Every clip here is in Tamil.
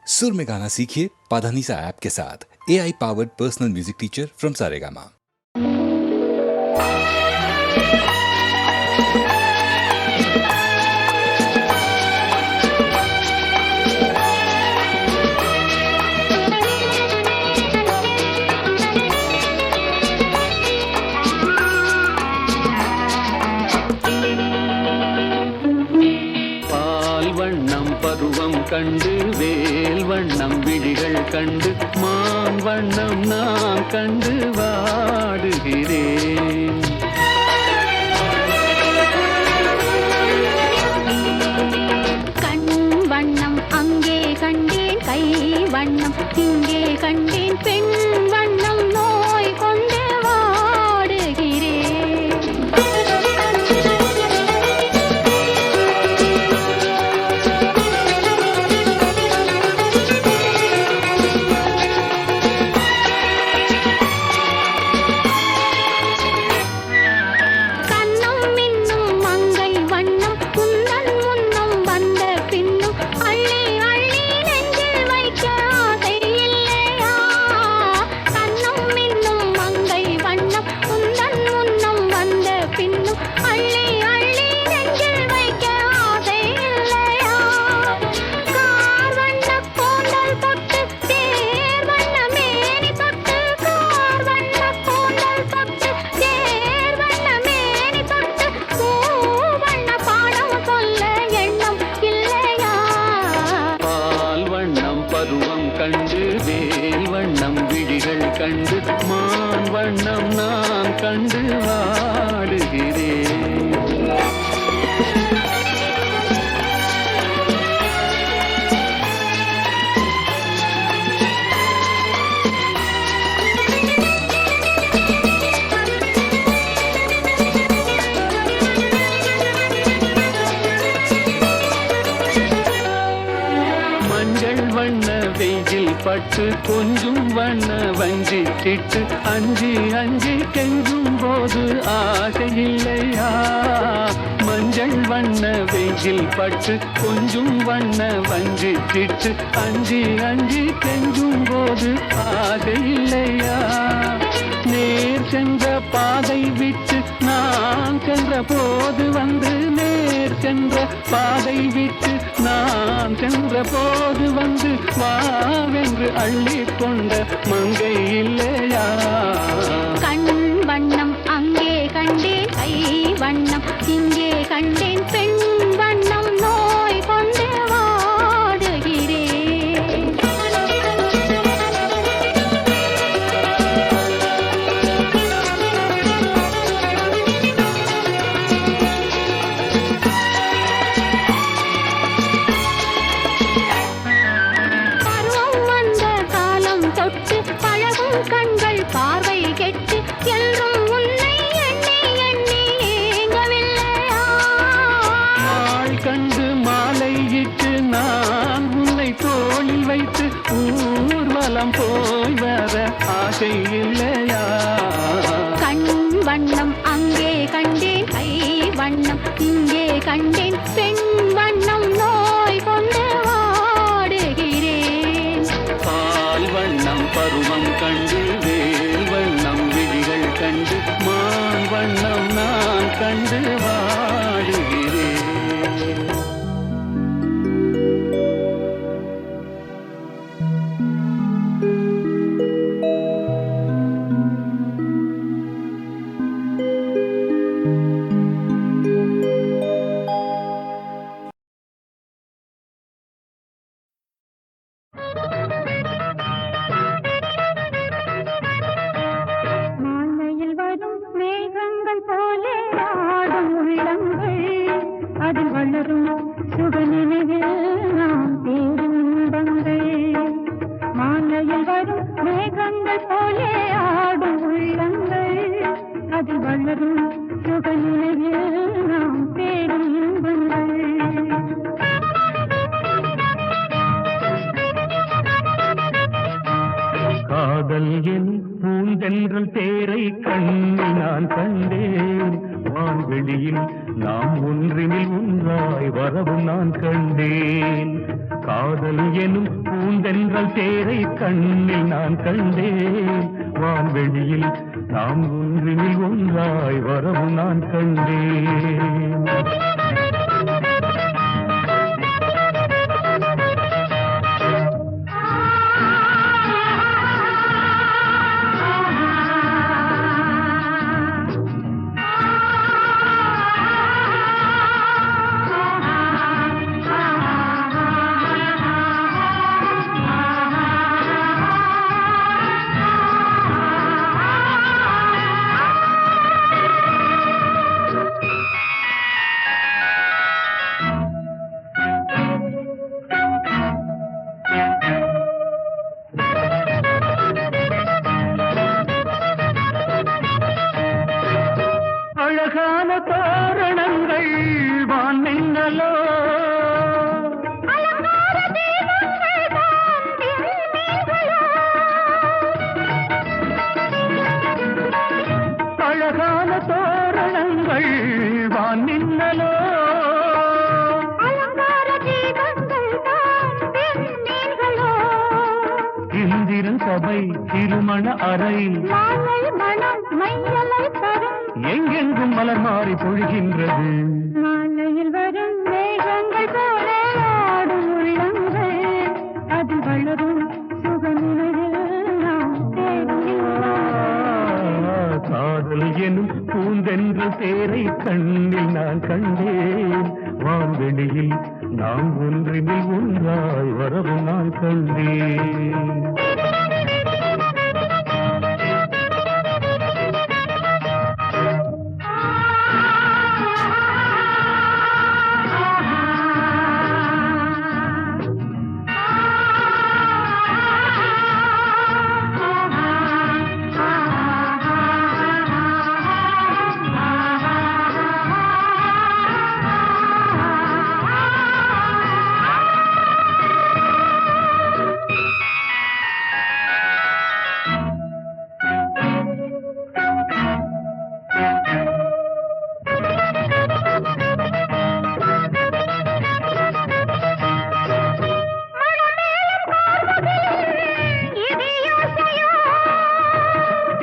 सुर में गाना सीखिए पाधानीसा ऐप के साथ। AI powered personal music teacher from Saregama. பருவம் கண்டு வேல் வண்ணம் விழிகள் கண்டு மான் வண்ணம் நான் கண்டு வாடுகிறேன். கண் வண்ணம் அங்கே கண்டேன், கை வண்ணம் இங்கே கண்டேன், பெண் வண்ணம் நோய் கொண்டு வாடுகிறேன். கண்டு வேல் வண்ணம் விழிகள் கண்டு மான் வண்ணம் நான் கண்டு வாடுகிறேன். பட்டு கொஞ்சம் வண்ண வஞ்சி திட்டு அஞ்சி அஞ்சி கெஞ்சும் போது ஆசை இல்லையா? மஞ்சள் வண்ண வெயில் பட்டு கொஞ்சம் வண்ண வஞ்சி திட்டு அஞ்சி அஞ்சி கெஞ்சும் போது ஆசை இல்லையா? நேர் சென்ற பாதை விட்டு நான் சென்ற போது வந்து நேர் சென்ற பாதை விட்டு நான் சென்ற போது வந்து வாவென்று அள்ளி கொண்ட மங்கை இல்லையா? கண் வண்ணம் அங்கே கண்டேன், கை வண்ணம் இங்கே கண்டேன், பெண் வண்ணம் நோய் கொண்டு வாடுகிறேன். கண்கள் பார்வை கெட்டு என்றும் உன்னை எண்ணி எண்ணி ஏங்கவில்லையா? நாள் கண்டு மாலையிட்டு நான் உன்னை தோளில் வைத்து ஊர்வலம் போய் வர ஆசை இல்லையா? கண் வண்ணம் அங்கே கண்டேன், கை வண்ணம் இங்கே கண்டேன், பெண் வண்ணம் நோய் கொண்டு வாடுகிறேன். பால் வண்ணம் பருவம் கண்டு வேல் வண்ணம் விழிகள் கண்டு மான் வண்ணம் நான் கண்டு வாடுகிறேன். அதில் வளரும் சுக நினைவில் நாம் தேடும் இன்பங்கள். மாலையில் வரும் மேகங்கள் போலே ஆடும் உள்ளங்கள். அதில் வளரும் சுக நினைவில் நாம் தேடும் இன்பங்கள். காதல் என் பூந்தென்றல் தேரை கண்ணினால் கண்டேன். வான்வெளியில் நாம் ஒன்றினில் ஒன்றாய் வரவும் நான் கண்டேன். காதல் எனும் பூந்தென்றல் தேரை கண்ணில் நான் கண்டேன். வான்வெளியில் நாம் ஒன்றினில் ஒன்றாய் வரவும் நான் கண்டேன். அழகான தோரணங்கள் வான்மின்னலோ, அழகான தோரணங்கள் வான்மின்னலோ, இந்திரன் சபை திருமண அறை எங்கெங்கும் மலர் மாறி பொழிகின்றது. மாலையில் வரும் மேகங்கள் போல ஆடும் உள்ளங்கள், அது வளரும் சுகநிலையில் நாம் காதல் எனும் பூந்தென்றல் தேரை கண்ணில் நான் கண்டேன். வான்வெளியில் நாம் ஒன்றினில் ஒன்றாய் வரவும் நான் கண்டேன்.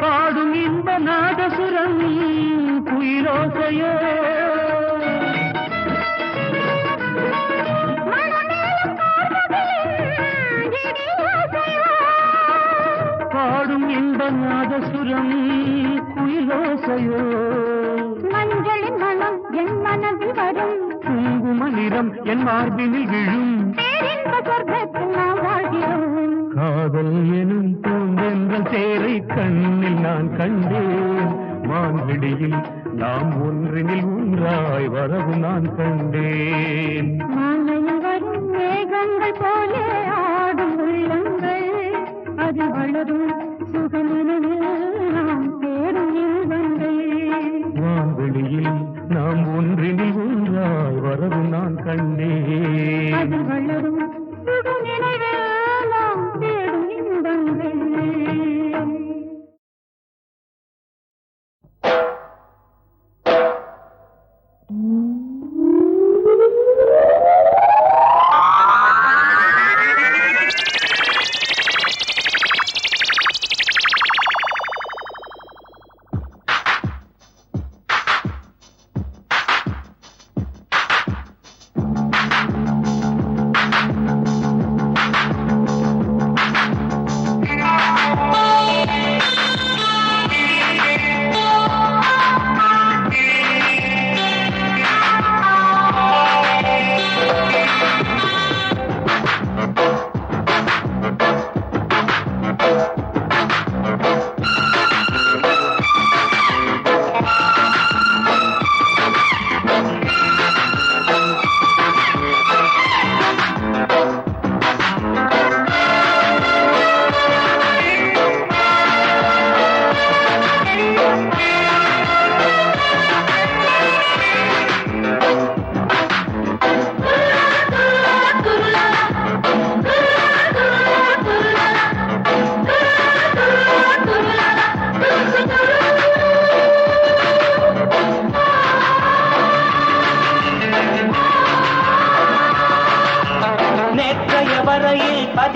பாடும் இன்ப நாதசுரம் குயிலோசையோ, பாடும் இன்ப நாதசுரம் குயிலோசையோ, மஞ்சளின் மனம் என் மனதில் வரும், குங்கும நிறம் என் மார்பினில் விழும், பேரின்ப சொர்க்கத்தில் நாம் வாழ்கிறோம். காதல் எனும் பூந்தென்றல் தேரை கண்ணில் நான் கண்டேன். வான்வெளியில் நாம் ஒன்றினில் ஒன்றாய் வரவும் நான் கண்டேன். மாலையில் வரும் மேகங்கள் போல ஆடும் உள்ளங்கள், அது வளரும் சுகநிலையில் நாம் தேடும் இன்பங்கள். வான்வெளியில் நாம் ஒன்றினில் ஒன்றாய் வரவும் நான் கண்டேன். அது வளரும் சுகநிலையில் நாம் தேடும் இன்பங்கள்.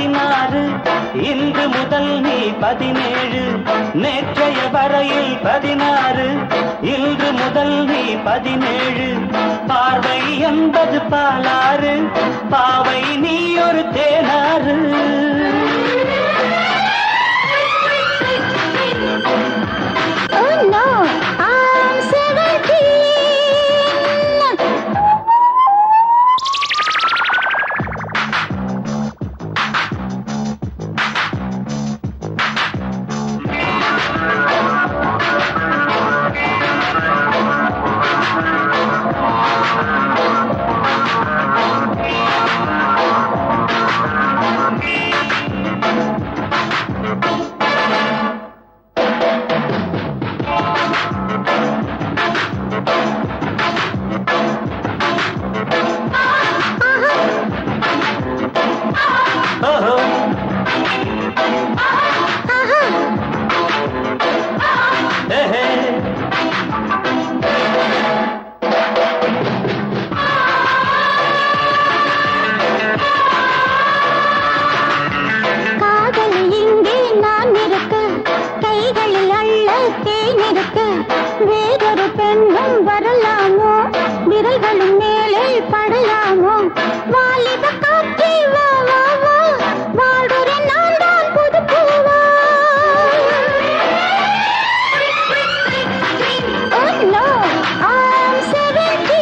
16 இன்று முதல் நீ 17 நேற்றைய வரையில் 16 இன்று முதல் நீ 17 பார்வை என்பது பாலாறு பாவை நீ ஒரு தேனாறு Oh no, I'm 17. வேறொரு பெண்ணும் வரலாமோ விரல்களும் மேலே படலாமோ வாலிப காற்றே வா வா வா வாழ்வுற நான் தான் புது பூவா Oh no, I'm 17.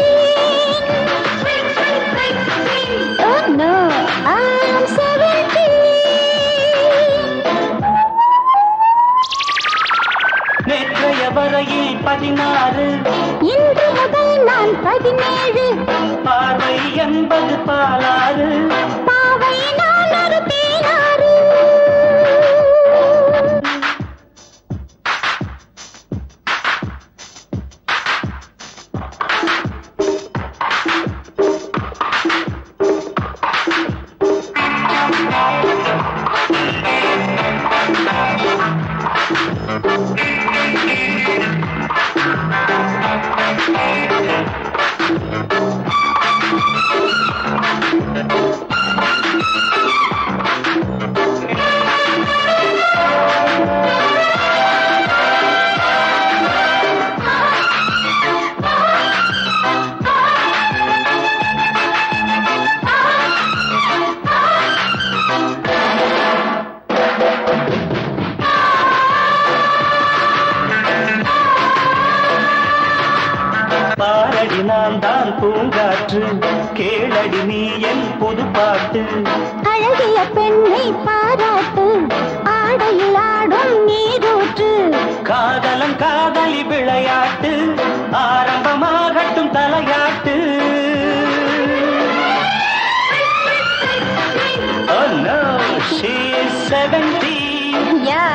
Oh no, I'm 17. நேற்றைய வரையில் 16 இன்று முதல் நான் 17 பார்வை என்பது பாலாறு பாவை நான் ஒரு தேனாறு பாரடி நான் தான் பூங்காற்று கேளடி நீ என் புது பாட்டு அழகிய பெண்ணை பாராட்டு ஆடையில் ஆடும் நீரூற்று காதலன் காதலி விளையாட்டு ஆரம்பமாகட்டும் தலையாட்டு Oh no, she is 17 Yeah.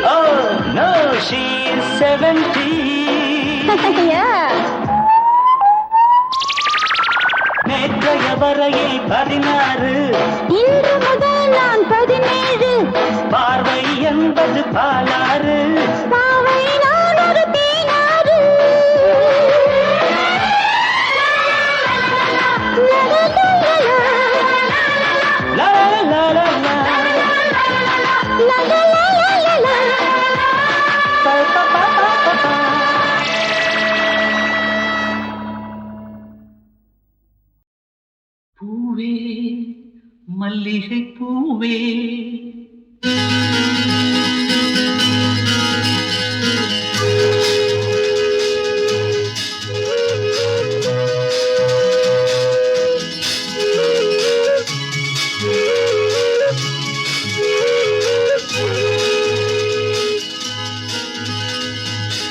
Oh no, she is 17 Yeah. நேற்றைய வரையில் 16 இன்று முதல் நான் 17 பார்வை என்பது பாலாறு பாவை நான் ஒரு தேனாறு லா லா லா லா பா பா பா பா பா பூவே மல்லிகை பூவே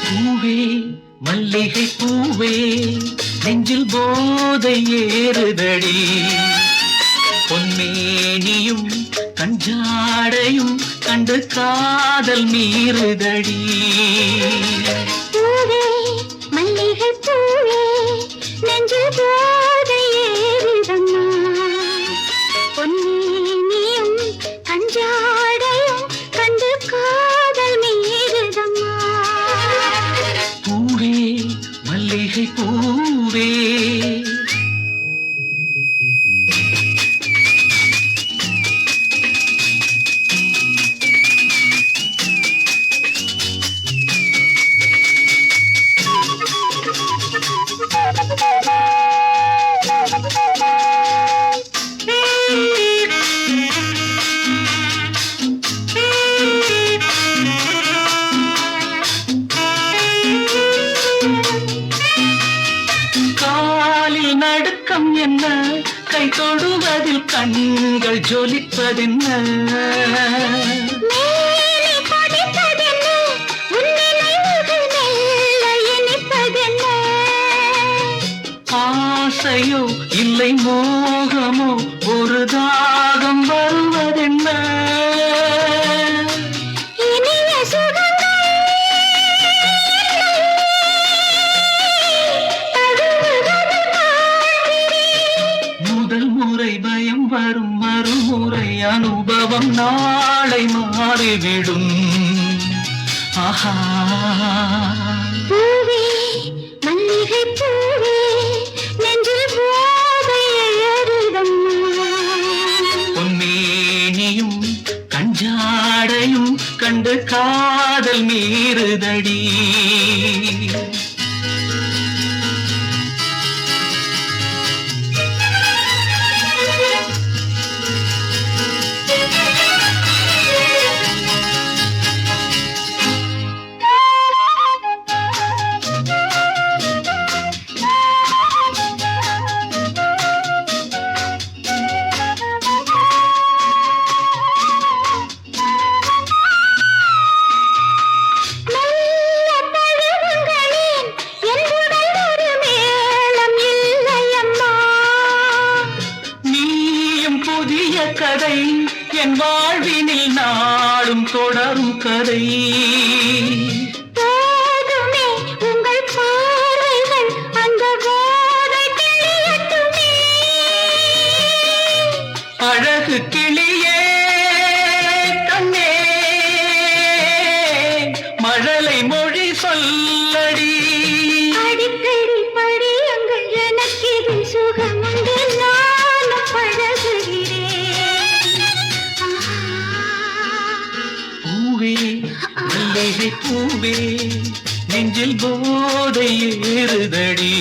பூவே மல்லிகை பூவே நெஞ்சில் போதை ஏறுதடி பொன்மேனியும் கஞ்சாடையும் கண்டு காதல் மீறுதடி பூவே மல்லிகை பூவே நெஞ்சில் போதை ஏறுதம்மா பொன்மேனியும் கஞ்சாடையும் கண்டு காதல் மீறுதம்மா பூவே மல்லிகை பூவே கண்கள் ஜொலிப்பதென்ன மேலே கொதிப்பதென்ன, உன் நினைவுகள் மெல்ல இனிப்பதென்ன? ஆசையோ இல்லை மோகமோ ஒரு தாகம் வருவதென்ன இனிய சுகங்கள் தழுவுவது பார்க்கிறேன். முதல் முறை பயம் வரும் மறுமுறை அனுபவம் நாளை மாறிவிடும் ஆஹா பூவே, மல்லிகை பூவே, நெஞ்சில் போதை ஏறுதம்மா. பொன்மேனியும் கஞ்சாடையும் கண்டு காதல் மீறுதடி மெல்ல தழுவுங்களேன், என் உடல் ஒரு மேளம் இல்லையம்மா. நீயும் புதிய கதை என் வாழ்வினில் நாளும் தொடரும் கதை போதுமே உங்கள் பார்வைகள், அந்த போதை தெளியட்டுமே. அழகு கிளியே கண்ணே மழலை மொழி சொல்லடி அடிக்கடி படியுங்கள், எனக்கு இதில் சுகமுண்டு, நானும் பழகுகிறேன். பூவே மல்லிகை பூவே நெஞ்சில் போதை ஏறுதடி